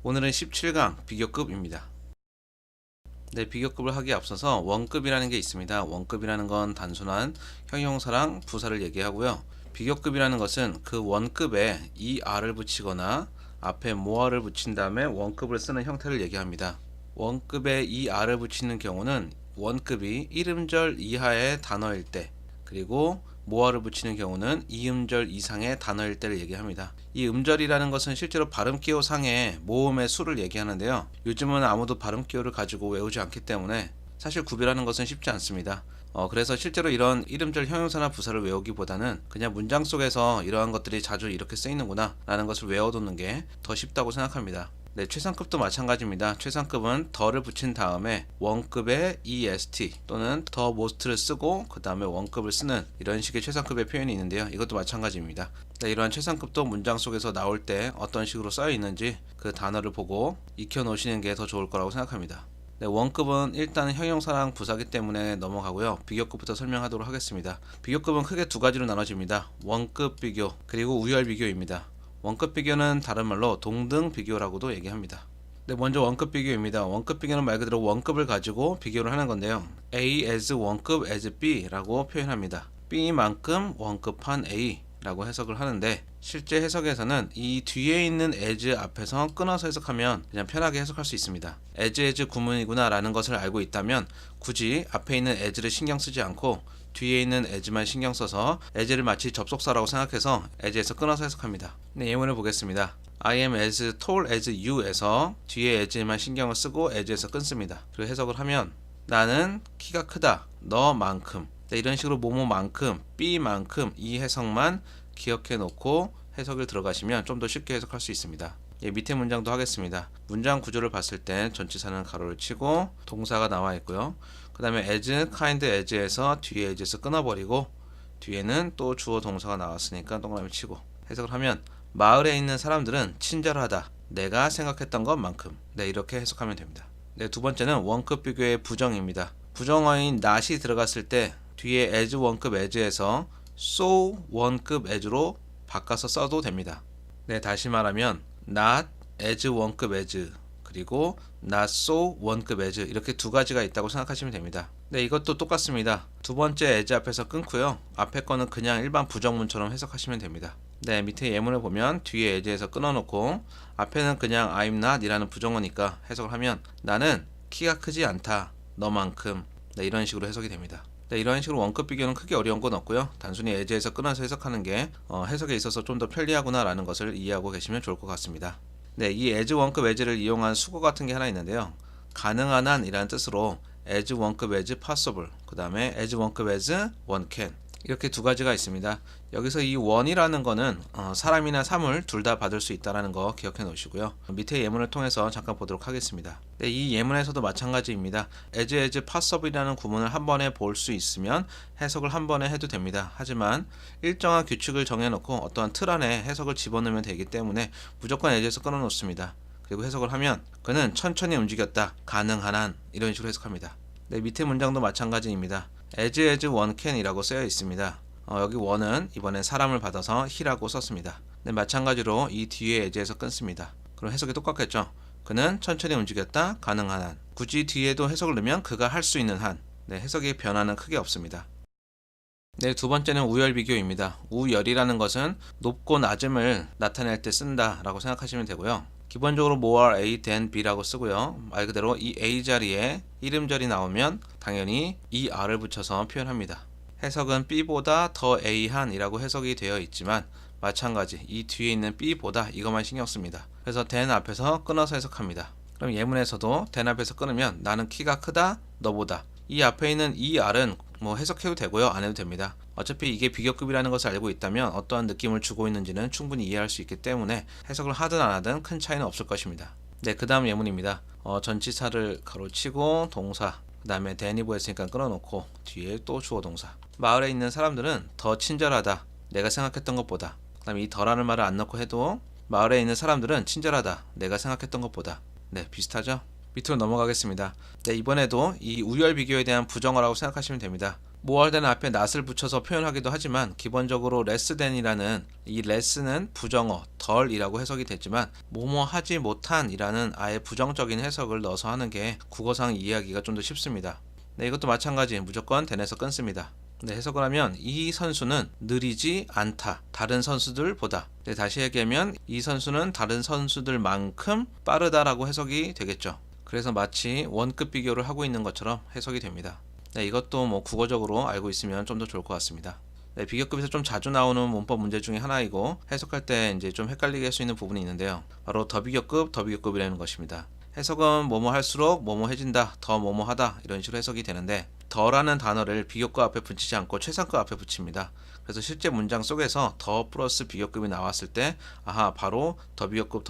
오늘은 17강 비교급입니다. 네, 비교급을 하기에 앞서서 원급이라는 게 있습니다. 원급이라는 건 단순한 형용사랑 부사를 얘기하고요. 비교급이라는 것은 그 원급에 er를 붙이거나 앞에 more를 붙인 다음에 원급을 쓰는 형태를 얘기합니다. 원급에 er를 붙이는 경우는 원급이 1음절 이하의 단어일 때, 그리고 모어를 붙이는 경우는 2음절 이상의 단어일 때를 얘기합니다. 이 음절이라는 것은 실제로 발음기호 상의 모음의 수를 얘기하는데요. 요즘은 아무도 발음기호를 가지고 외우지 않기 때문에 사실 구별하는 것은 쉽지 않습니다. 그래서 실제로 이런 1음절 형용사나 부사를 외우기보다는 그냥 문장 속에서 이러한 것들이 자주 이렇게 쓰이는구나 라는 것을 외워두는 게 더 쉽다고 생각합니다. 네, 최상급도 마찬가지입니다. 최상급은 더를 붙인 다음에 원급의 est 또는 the most를 쓰고 그 다음에 원급을 쓰는 이런 식의 최상급의 표현이 있는데요. 이것도 마찬가지입니다. 네, 이러한 최상급도 문장 속에서 나올 때 어떤 식으로 쓰여 있는지 그 단어를 보고 익혀 놓으시는 게 더 좋을 거라고 생각합니다. 네, 원급은 일단 형용사랑 부사기 때문에 넘어가고요. 비교급부터 설명하도록 하겠습니다. 비교급은 크게 두 가지로 나눠집니다. 원급 비교 그리고 우열 비교입니다. 원급 비교는 다른 말로 동등 비교라고도 얘기합니다. 네, 먼저 원급 비교입니다. 원급 비교는 말 그대로 원급을 가지고 비교를 하는 건데요. A as 원급 as B 라고 표현합니다. B만큼 원급한 A 라고 해석을 하는데, 실제 해석에서는 이 뒤에 있는 as 앞에서 끊어서 해석하면 그냥 편하게 해석할 수 있습니다. as 구문이구나 라는 것을 알고 있다면 굳이 앞에 있는 as를 신경 쓰지 않고 뒤에 있는 as만 신경 써서 as를 마치 접속사라고 생각해서 as에서 끊어서 해석합니다. 네, 예문을 보겠습니다. I am as tall as you 에서 뒤에 as만 신경을 쓰고 as에서 끊습니다. 그리고 해석을 하면 나는 키가 크다 너만큼. 네, 이런 식으로 뭐뭐만큼 B만큼 이 해석만 기억해 놓고 해석을 들어가시면 좀 더 쉽게 해석할 수 있습니다. 예, 밑에 문장도 하겠습니다. 문장 구조를 봤을 때 전치사는 가로를 치고 동사가 나와 있고요. 그 다음에 as, kind as에서 뒤에 as에서 끊어버리고 뒤에는 또 주어 동사가 나왔으니까 동그라미 치고 해석을 하면 마을에 있는 사람들은 친절하다 내가 생각했던 것만큼. 네, 이렇게 해석하면 됩니다. 네, 두 번째는 원급 비교의 부정입니다. 부정어인 not이 들어갔을 때 뒤에 as 원급 as에서 so 원급 as로 바꿔서 써도 됩니다. 네, 다시 말하면 not as 원급 as 그리고 not so 원급 as 이렇게 두 가지가 있다고 생각하시면 됩니다. 네, 이것도 똑같습니다. 두 번째 as 앞에서 끊고요. 앞에 거는 그냥 일반 부정문처럼 해석하시면 됩니다. 네, 밑에 예문을 보면 뒤에 as에서 끊어놓고 앞에는 그냥 I'm not 이라는 부정어니까 해석을 하면 나는 키가 크지 않다 너만큼. 네, 이런 식으로 해석이 됩니다. 네, 이런 식으로 원급 비교는 크게 어려운 건 없고요. 단순히 as에서 끊어서 해석하는 게 해석에 있어서 좀 더 편리하구나 라는 것을 이해하고 계시면 좋을 것 같습니다. 네, 이 as 원급 as를 이용한 수거 같은 게 하나 있는데요. 가능한 한 이라는 뜻으로 as 원급 as possible, 그 다음에 as 원급 as one can 이렇게 두 가지가 있습니다. 여기서 이 one이라는 거는 사람이나 사물 둘 다 받을 수 있다는 거 기억해 놓으시고요. 밑에 예문을 통해서 잠깐 보도록 하겠습니다. 네, 이 예문에서도 마찬가지입니다. as possible이라는 구문을 한 번에 볼 수 있으면 해석을 한 번에 해도 됩니다. 하지만 일정한 규칙을 정해놓고 어떠한 틀 안에 해석을 집어넣으면 되기 때문에 무조건 as에서 끊어놓습니다. 그리고 해석을 하면 그는 천천히 움직였다 가능한 한 이런 식으로 해석합니다. 네, 밑에 문장도 마찬가지입니다. as one can 이라고 쓰여 있습니다. 여기 one은 이번엔 사람을 받아서 he라고 썼습니다. 네, 마찬가지로 이 뒤에 as에서 끊습니다. 그럼 해석이 똑같겠죠. 그는 천천히 움직였다 가능한 한. 굳이 뒤에도 해석을 넣으면 그가 할 수 있는 한. 네, 해석의 변화는 크게 없습니다. 네, 두 번째는 우열 비교입니다. 우열이라는 것은 높고 낮음을 나타낼 때 쓴다 라고 생각하시면 되고요. 기본적으로 more A than B라고 쓰고요. 말 그대로 이 A 자리에 이름절이 나오면 당연히 er를 붙여서 표현합니다. 해석은 B보다 더 A한 이라고 해석이 되어 있지만 마찬가지 이 뒤에 있는 B보다 이것만 신경 씁니다. 그래서 than 앞에서 끊어서 해석합니다. 그럼 예문에서도 than 앞에서 끊으면 나는 키가 크다 너보다. 이 앞에 있는 er은 뭐 해석해도 되고요 안 해도 됩니다. 어차피 이게 비교급이라는 것을 알고 있다면 어떠한 느낌을 주고 있는지는 충분히 이해할 수 있기 때문에 해석을 하든 안 하든 큰 차이는 없을 것입니다. 네, 그 다음 예문입니다. 전치사를 가로치고 동사 그 다음에 than이고 했으니까 끊어놓고 뒤에 또 주어 동사. 마을에 있는 사람들은 더 친절하다 내가 생각했던 것보다. 그 다음에 이 더라는 말을 안 넣고 해도 마을에 있는 사람들은 친절하다 내가 생각했던 것보다. 네, 비슷하죠? 밑으로 넘어가겠습니다. 네, 이번에도 이 우열 비교에 대한 부정어라고 생각하시면 됩니다. more than 앞에 not을 붙여서 표현하기도 하지만 기본적으로 less than이라는 이 less는 부정어 덜이라고 해석이 됐지만 뭐뭐 하지 못한이라는 아예 부정적인 해석을 넣어서 하는 게 국어상 이해하기가 좀 더 쉽습니다. 네, 이것도 마찬가지 무조건 than에서 끊습니다. 네, 해석을 하면 이 선수는 느리지 않다. 다른 선수들보다. 네, 다시 얘기하면 이 선수는 다른 선수들만큼 빠르다라고 해석이 되겠죠. 그래서 마치 원급 비교를 하고 있는 것처럼 해석이 됩니다. 네, 이것도 뭐 국어적으로 알고 있으면 좀 더 좋을 것 같습니다. 네, 비교급에서 좀 자주 나오는 문법 문제 중에 하나이고 해석할 때 이제 좀 헷갈리게 할 수 있는 부분이 있는데요. 바로 더 비교급이라는 것입니다. 해석은 뭐뭐 할수록 뭐뭐 해진다, 더 뭐뭐 하다 이런 식으로 해석이 되는데 더라는 단어를 비교급 앞에 붙이지 않고 최상급 앞에 붙입니다. 그래서 실제 문장 속에서 더 플러스 비교급이 나왔을 때 아하 바로 더 비교급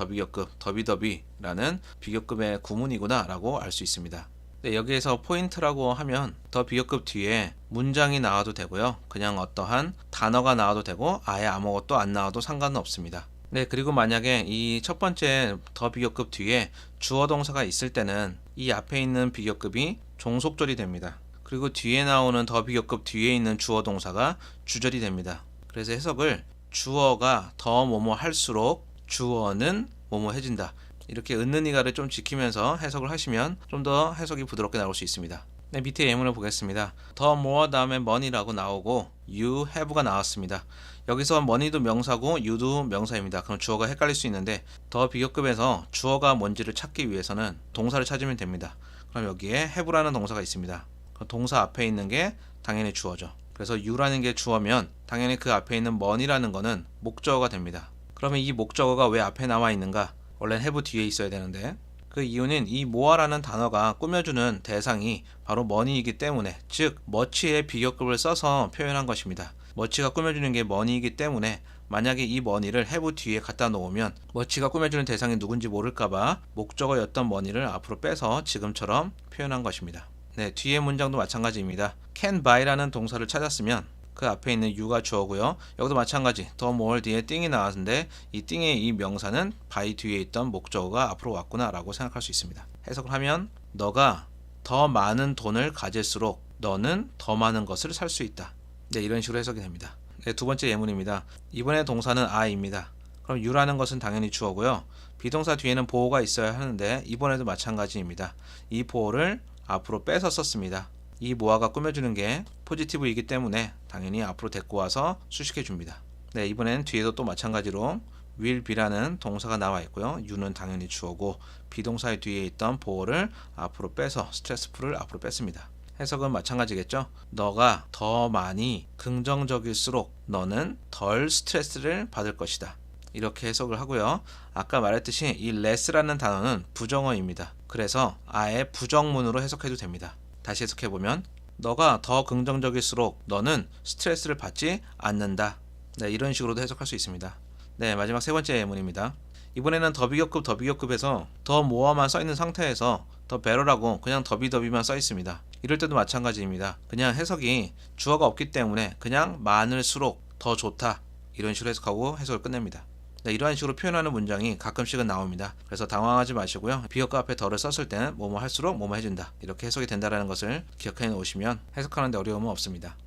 더비더비라는 비교급의 구문이구나 라고 알 수 있습니다. 네, 여기에서 포인트라고 하면 더 비교급 뒤에 문장이 나와도 되고요. 그냥 어떠한 단어가 나와도 되고 아예 아무것도 안 나와도 상관은 없습니다. 네, 그리고 만약에 이 첫 번째 더 비교급 뒤에 주어 동사가 있을 때는 이 앞에 있는 비교급이 종속절이 됩니다. 그리고 뒤에 나오는 더 비교급 뒤에 있는 주어 동사가 주절이 됩니다. 그래서 해석을 주어가 더 뭐뭐 할수록 주어는 뭐뭐 해진다. 이렇게 은는 이가를 좀 지키면서 해석을 하시면 좀 더 해석이 부드럽게 나올 수 있습니다. 네, 밑에 예문을 보겠습니다. 더 more 다음에 money라고 나오고 you have가 나왔습니다. 여기서 money도 명사고 you도 명사입니다. 그럼 주어가 헷갈릴 수 있는데 더 비교급에서 주어가 뭔지를 찾기 위해서는 동사를 찾으면 됩니다. 그럼 여기에 have라는 동사가 있습니다. 그럼 동사 앞에 있는 게 당연히 주어죠. 그래서 you라는 게 주어면 당연히 그 앞에 있는 money라는 거는 목적어가 됩니다. 그러면 이 목적어가 왜 앞에 나와 있는가? 원래는 have 뒤에 있어야 되는데 그 이유는 이 more라는 단어가 꾸며주는 대상이 바로 money이기 때문에 즉 much의 비교급을 써서 표현한 것입니다. much가 꾸며주는 게 money이기 때문에 만약에 이 money를 have 뒤에 갖다 놓으면 much가 꾸며주는 대상이 누군지 모를까봐 목적어였던 money를 앞으로 빼서 지금처럼 표현한 것입니다. 네, 뒤에 문장도 마찬가지입니다. can buy라는 동사를 찾았으면 그 앞에 있는 you가 주어고요. 여기도 마찬가지 더 more 뒤에 띵이 나왔는데 이 띵의 이 명사는 by 뒤에 있던 목적어가 앞으로 왔구나 라고 생각할 수 있습니다. 해석을 하면 너가 더 많은 돈을 가질수록 너는 더 많은 것을 살 수 있다. 네, 이런 식으로 해석이 됩니다. 네, 두 번째 예문입니다. 이번에 동사는 I입니다. 그럼 you라는 것은 당연히 주어고요. 비동사 뒤에는 보호가 있어야 하는데 이번에도 마찬가지입니다. 이 보호를 앞으로 빼서 썼습니다. 이 모아가 꾸며주는 게 포지티브이기 때문에 당연히 앞으로 데리고 와서 수식해 줍니다. 네, 이번엔 뒤에도 또 마찬가지로 will be라는 동사가 나와 있고요. you는 당연히 주어고 비동사의 뒤에 있던 보호를 앞으로 빼서 스트레스풀을 앞으로 뺐습니다. 해석은 마찬가지겠죠. 너가 더 많이 긍정적일수록 너는 덜 스트레스를 받을 것이다. 이렇게 해석을 하고요. 아까 말했듯이 이 less라는 단어는 부정어입니다. 그래서 아예 부정문으로 해석해도 됩니다. 다시 해석해보면 너가 더 긍정적일수록 너는 스트레스를 받지 않는다. 네, 이런 식으로도 해석할 수 있습니다. 네, 마지막 세 번째 예문입니다. 이번에는 더 비교급에서 더 more만 써있는 상태에서 더 better라고 그냥 더비더비만 써있습니다. 이럴 때도 마찬가지입니다. 그냥 해석이 주어가 없기 때문에 그냥 많을수록 더 좋다. 이런 식으로 해석하고 해석을 끝냅니다. 네, 이러한 식으로 표현하는 문장이 가끔씩은 나옵니다. 그래서 당황하지 마시고요. 비교급 앞에 더를 썼을 때는 뭐뭐 할수록 뭐뭐 해준다. 이렇게 해석이 된다는 것을 기억해 놓으시면 해석하는 데 어려움은 없습니다.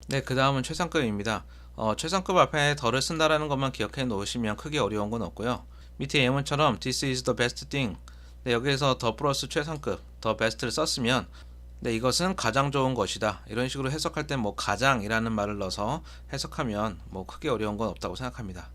네, 그 다음은 최상급입니다. 최상급 앞에 더를 쓴다는 것만 기억해 놓으시면 크게 어려운 건 없고요. 밑에 예문처럼 This is the best thing. 네, 여기에서 더 플러스 최상급, 더 베스트를 썼으면 네, 이것은 가장 좋은 것이다. 이런 식으로 해석할 때 뭐 가장이라는 말을 넣어서 해석하면 뭐 크게 어려운 건 없다고 생각합니다.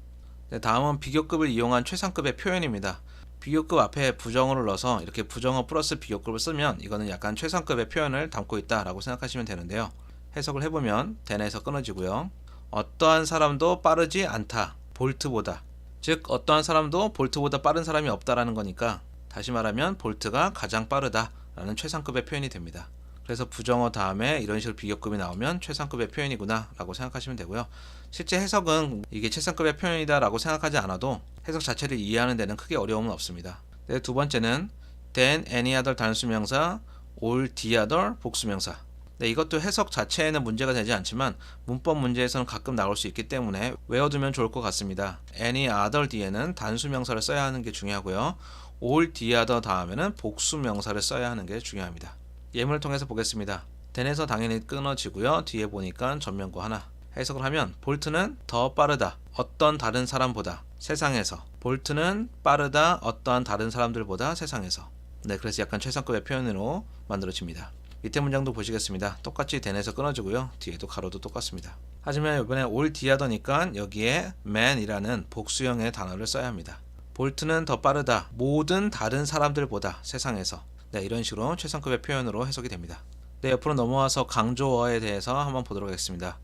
네, 다음은 비교급을 이용한 최상급의 표현입니다. 비교급 앞에 부정어를 넣어서 이렇게 부정어 플러스 비교급을 쓰면 이거는 약간 최상급의 표현을 담고 있다라고 생각하시면 되는데요. 해석을 해보면 than에서 끊어지고요. 어떠한 사람도 빠르지 않다. 볼트보다. 즉 어떠한 사람도 볼트보다 빠른 사람이 없다라는 거니까 다시 말하면 볼트가 가장 빠르다라는 최상급의 표현이 됩니다. 그래서 부정어 다음에 이런 식으로 비교급이 나오면 최상급의 표현이구나 라고 생각하시면 되고요. 실제 해석은 이게 최상급의 표현이다 라고 생각하지 않아도 해석 자체를 이해하는 데는 크게 어려움은 없습니다. 네, 두 번째는 than any other 단수명사, all the other 복수명사. 네, 이것도 해석 자체에는 문제가 되지 않지만 문법 문제에서는 가끔 나올 수 있기 때문에 외워두면 좋을 것 같습니다. any other 뒤에는 단수명사를 써야 하는 게 중요하고요. all the other 다음에는 복수명사를 써야 하는 게 중요합니다. 예문을 통해서 보겠습니다. then에서 당연히 끊어지고요. 뒤에 보니까 전면구 하나. 해석을 하면 볼트는 더 빠르다. 어떤 다른 사람보다 세상에서. 볼트는 빠르다. 어떠한 다른 사람들보다 세상에서. 네, 그래서 약간 최상급의 표현으로 만들어집니다. 밑에 문장도 보시겠습니다. 똑같이 then에서 끊어지고요. 뒤에도 가로도 똑같습니다. 하지만 이번에 올 뒤 하더니까 여기에 man이라는 복수형의 단어를 써야 합니다. 볼트는 더 빠르다. 모든 다른 사람들보다 세상에서. 네, 이런 식으로 최상급의 표현으로 해석이 됩니다. 네, 옆으로 넘어와서 강조어에 대해서 한번 보도록 하겠습니다.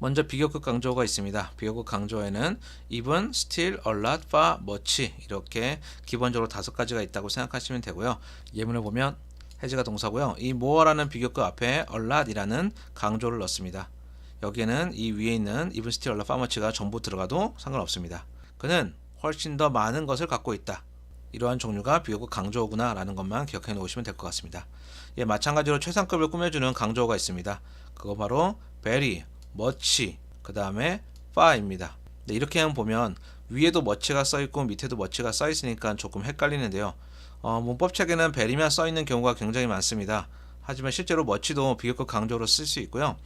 먼저 비교급 강조어가 있습니다. 비교급 강조어에는 even, still, a lot, far, much 이렇게 기본적으로 5가지가 있다고 생각하시면 되고요. 예문을 보면 해지가 동사고요. 이 more라는 비교급 앞에 a lot이라는 강조를 넣습니다. 여기에는 이 위에 있는 even, still, a lot, far, much가 전부 들어가도 상관없습니다. 그는 훨씬 더 많은 것을 갖고 있다. 이러한 종류가 비교급 강조어구나 라는 것만 기억해 놓으시면 될 것 같습니다. 예, 마찬가지로 최상급을 꾸며주는 강조어가 있습니다. 그거 바로 very, much, 그 다음에 far입니다. 네, 이렇게 보면 위에도 much가 써있고 밑에도 much가 써있으니까 조금 헷갈리는데요. 문법책에는 very만 써있는 경우가 굉장히 많습니다. 하지만 실제로 much도 비교급 강조어로 쓸 수 있고요.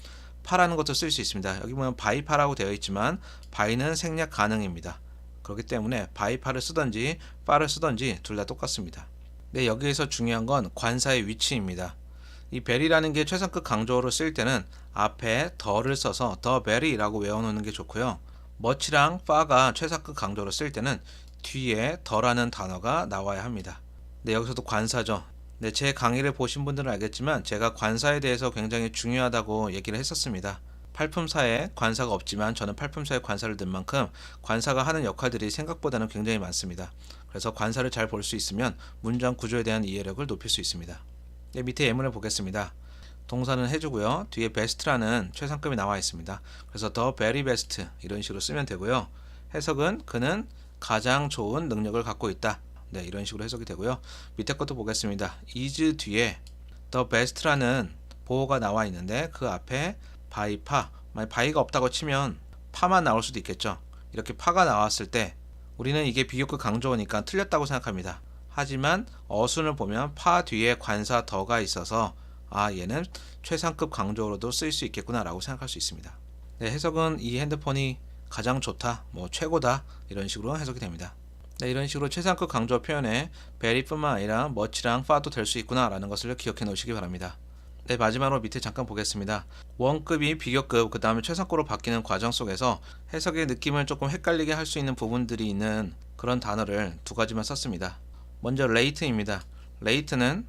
far라는 것도 쓸 수 있습니다. 여기 보면 by far라고 되어 있지만 by는 생략 가능입니다. 그렇기 때문에 by far을 쓰든지 far를 쓰든지 둘 다 똑같습니다. 네, 여기에서 중요한 건 관사의 위치입니다. 이 very라는 게 최상급 강조어로 쓰일 때는 앞에 더를 써서 the very라고 외워놓는 게 좋고요. much랑 far가 최상급 강조어로 쓰일 때는 뒤에 더라는 단어가 나와야 합니다. 네, 여기서도 관사죠. 네, 제 강의를 보신 분들은 알겠지만 제가 관사에 대해서 굉장히 중요하다고 얘기를 했었습니다. 팔품사에 관사가 없지만 저는 팔품사에 관사를 넣은 만큼 관사가 하는 역할들이 생각보다는 굉장히 많습니다. 그래서 관사를 잘 볼 수 있으면 문장 구조에 대한 이해력을 높일 수 있습니다. 네, 밑에 예문을 보겠습니다. 동사는 해주고요. 뒤에 best라는 최상급이 나와 있습니다. 그래서 the very best 이런 식으로 쓰면 되고요. 해석은 그는 가장 좋은 능력을 갖고 있다. 네, 이런 식으로 해석이 되고요. 밑에 것도 보겠습니다. is 뒤에 the best라는 보호가 나와 있는데 그 앞에 by fa, 만약 by가 없다고 치면 파만 나올 수도 있겠죠. 이렇게 파가 나왔을 때 우리는 이게 비교급 강조어니까 틀렸다고 생각합니다. 하지만 어순을 보면 파 뒤에 관사 더가 있어서 얘는 최상급 강조어로도 쓰일 수 있겠구나 라고 생각할 수 있습니다. 네, 해석은 이 핸드폰이 가장 좋다, 최고다 이런 식으로 해석이 됩니다. 네, 이런 식으로 최상급 강조어 표현에 very뿐만 아니라 much랑 far도 될 수 있구나 라는 것을 기억해 놓으시기 바랍니다. 네, 마지막으로 밑에 잠깐 보겠습니다. 원급이 비교급, 그 다음에 최상급으로 바뀌는 과정 속에서 해석의 느낌을 조금 헷갈리게 할 수 있는 부분들이 있는 그런 단어를 2가지만 썼습니다. 먼저 late입니다. late는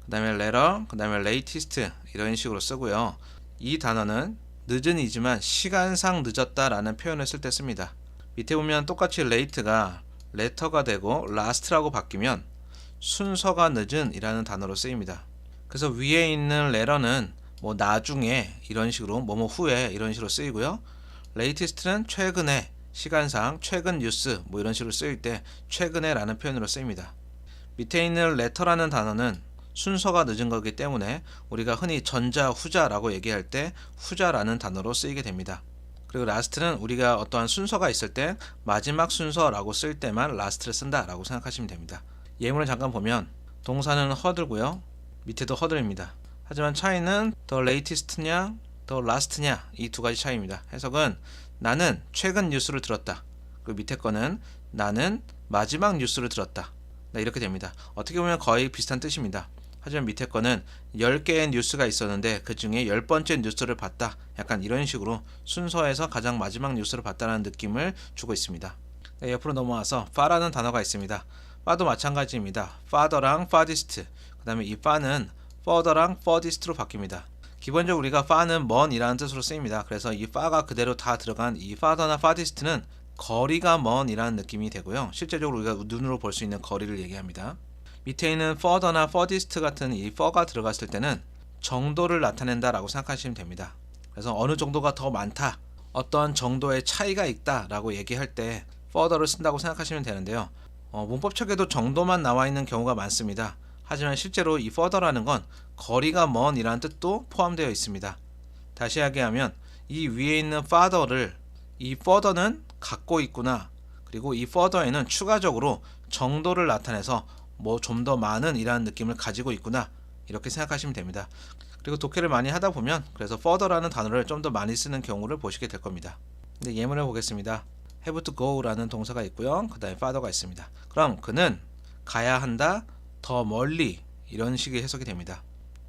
그 다음에 later, 그 다음에 latest 이런 식으로 쓰고요. 이 단어는 늦은이지만 시간상 늦었다 라는 표현을 쓸 때 씁니다. 밑에 보면 똑같이 late가 letter가 되고 last라고 바뀌면 순서가 늦은 이라는 단어로 쓰입니다. 그래서 위에 있는 letter는 나중에 이런 식으로 후에 이런 식으로 쓰이고요. latest는 최근에, 시간상 최근 뉴스 이런 식으로 쓰일 때 최근에 라는 표현으로 쓰입니다. 밑에 있는 letter라는 단어는 순서가 늦은 거기 때문에 우리가 흔히 전자, 후자라고 얘기할 때 후자라는 단어로 쓰이게 됩니다. 그리고 last는 우리가 어떠한 순서가 있을 때 마지막 순서라고 쓸 때만 last를 쓴다 라고 생각하시면 됩니다. 예문을 잠깐 보면 동사는 hurdle고요. 밑에도 hurdle입니다. 하지만 차이는 the latest냐 the last냐 이 2가지 차이입니다. 해석은 나는 최근 뉴스를 들었다. 그리고 밑에 거는 나는 마지막 뉴스를 들었다. 네, 이렇게 됩니다. 어떻게 보면 거의 비슷한 뜻입니다. 하지만 밑에 거는 10개의 뉴스가 있었는데 그 중에 10번째 뉴스를 봤다. 약간 이런 식으로 순서에서 가장 마지막 뉴스를 봤다는 느낌을 주고 있습니다. 네, 옆으로 넘어와서 far라는 단어가 있습니다. far도 마찬가지입니다. farther랑 farthest, 그 다음에 이 far는 further랑 furthest로 바뀝니다. 기본적으로 우리가 far는 먼 이라는 뜻으로 쓰입니다. 그래서 이 far가 그대로 다 들어간 이 farther나 farthest는 거리가 먼 이라는 느낌이 되고요. 실제적으로 우리가 눈으로 볼 수 있는 거리를 얘기합니다. 밑에 있는 further나 furthest 같은 이 for가 들어갔을 때는 정도를 나타낸다 라고 생각하시면 됩니다. 그래서 어느 정도가 더 많다, 어떤 정도의 차이가 있다 라고 얘기할 때 further를 쓴다고 생각하시면 되는데요. 문법책에도 정도만 나와 있는 경우가 많습니다. 하지만 실제로 이 further라는 건 거리가 먼 이라는 뜻도 포함되어 있습니다. 다시 이야기하면 이 위에 있는 farther를 이 further는 갖고 있구나, 그리고 이 further에는 추가적으로 정도를 나타내서 좀 더 많은 이라는 느낌을 가지고 있구나, 이렇게 생각하시면 됩니다. 그리고 독해를 많이 하다 보면 그래서 further라는 단어를 좀 더 많이 쓰는 경우를 보시게 될 겁니다. 근데 예문을 보겠습니다. have to go라는 동사가 있고요. 그 다음에 farther가 있습니다. 그럼 그는 가야 한다, 더 멀리, 이런 식의 해석이 됩니다.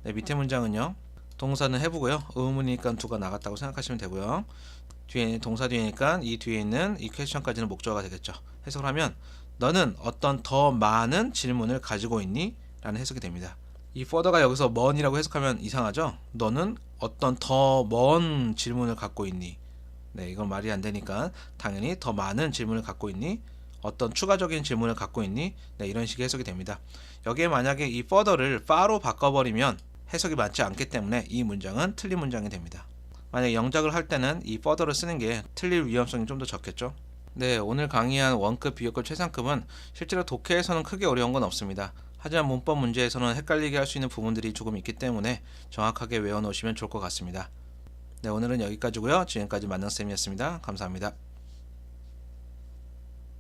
네, 밑에 문장은요. 동사는 have고요. 의문이니까 to가 나갔다고 생각하시면 되고요. 뒤에 동사 뒤에니까 이 뒤에 있는 이 퀘스천까지는 목적어가 되겠죠. 해석을 하면 너는 어떤 더 많은 질문을 가지고 있니? 라는 해석이 됩니다. 이 further가 여기서 먼이라고 해석하면 이상하죠? 너는 어떤 더 먼 질문을 갖고 있니? 네, 이건 말이 안 되니까 당연히 더 많은 질문을 갖고 있니? 어떤 추가적인 질문을 갖고 있니? 네, 이런 식의 해석이 됩니다. 여기에 만약에 이 further를 far로 바꿔버리면 해석이 맞지 않기 때문에 이 문장은 틀린 문장이 됩니다. 만약 영작을 할 때는 이 further를 쓰는 게 틀릴 위험성이 좀 더 적겠죠. 네, 오늘 강의한 원급, 비교급, 최상급은 실제로 독해에서는 크게 어려운 건 없습니다. 하지만 문법 문제에서는 헷갈리게 할 수 있는 부분들이 조금 있기 때문에 정확하게 외워놓으시면 좋을 것 같습니다. 네, 오늘은 여기까지고요. 지금까지 만능쌤이었습니다. 감사합니다.